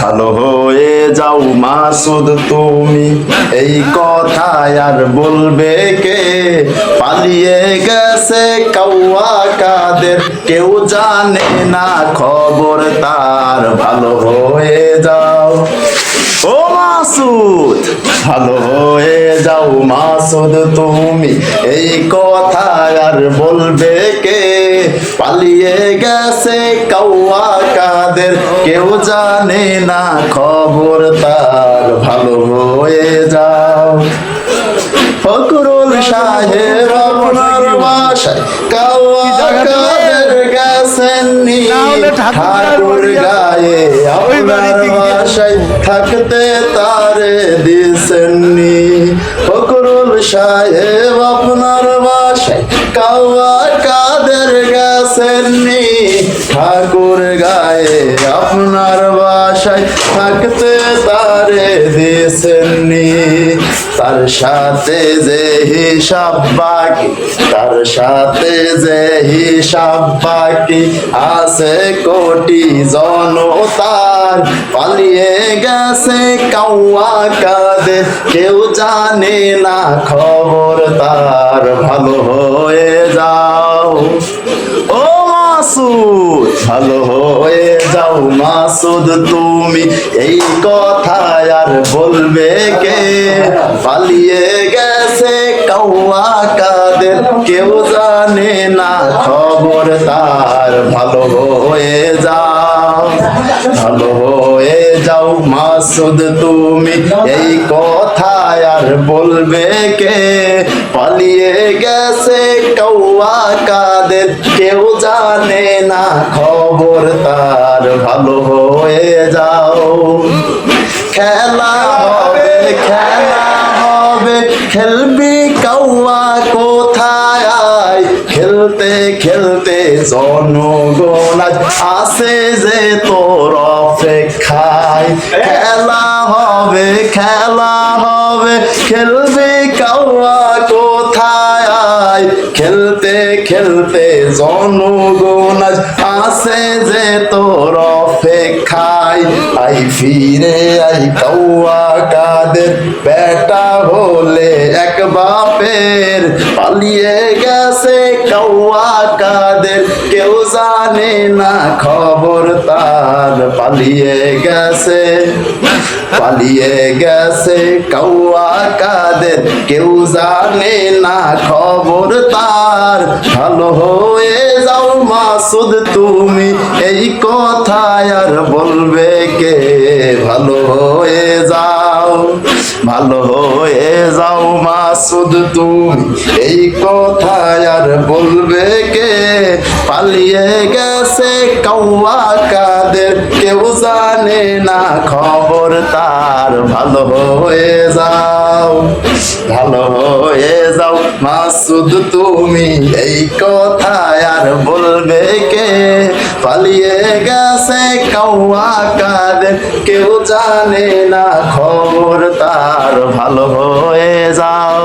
ভালো হয়ে যাও মাসুদ তুমি, এই কথা আর বলবে কে? পালিয়ে গেছে কাউয়া কাদের, কেউ জানে না খবর তার। ভালো হয়ে যাও ও মাসুদ, ভালো হয়ে যাও মাসুদ তুমি, এই কথা আর বলবে কে? পালিয়ে গেছে কাউয়া কাদের, কেউ জানে না খবর তার। ভালো হয়ে যাও ফকরুল সাহেব আপনার বাসায় কাউয়া কাদের গেছেননি, ঠাকুর গায়ে আপনার বাসায় থাকতে তারে দিছেননি। ফকরুল সাহেব আপনার বাসায় কাউয়া কাদের গেছেননি, ঠাকুর গায়ে আপনার বাসায় থাকতে তারে দিছেননি। তার সাথে যে হিসাব বাকি, তার সাথে যে হিসাব বাকি আছে কোটি জনতার। পালিয়ে গেছে কাউয়া কাদের, কেউ জানে না খবর তার। ভালো হয়ে যাও ও মাসুদ, ভালো হয়ে যাও মাসুদ তুমি, এই কথা আর বলবে কে? পালিয়ে গেছে কাউয়া কাদের, কেউ জানে না খবর তার। ভালো হয়ে যাও, ভালো হয়ে যাও মাসুদ তুমি, এই কথা আর বলবে কে? পালিয়ে গেছে কাউয়া কাদের, কেউ জানে না খবর তার। ভালো হয়ে যাও খেলা হবে, খেলা হবে, খেলবি কাউয়া কোথায়? আয় খেলতে খেলতে জনগণ আজ আসে যে তোর অপেক্ষায়। খেলা হবে, খেলা হবে, খেলবি কাউয়া কোথায়? আয় খেলতে খেলতে জনগণ আজ আসে যে তোর অপেক্ষায়। আই ফিরে আই কাউয়া কাদের, বেটা হলে এক বাপের। পালিয়ে গেছে কাউয়া কাদের, কেউ জানে না খবর তার। পালিয়ে গেছে, পালিয়ে গেছে কাউয়া কাদের, কেউ জানে না খবর তার। ভালো হয়ে যাও মাসুদ তুমি, এই কথা আর বলবে কে? ভালো হয়ে যাও, ভালো হয়ে যাও মাসুদ তুমি, এই কথা আর বলবে কে? পালিয়ে গেছে কাউয়া কাদের, কেউ জানে না খবর তার। ভালো হয়ে যাও, ভালো হয়ে যাও মাসুদ তুমি, এই কথা আর বলবে কে? পালিয়ে গেছে কাউয়া কাদের, কেউ জানে না খবর তার। ভালো হয়ে যাও।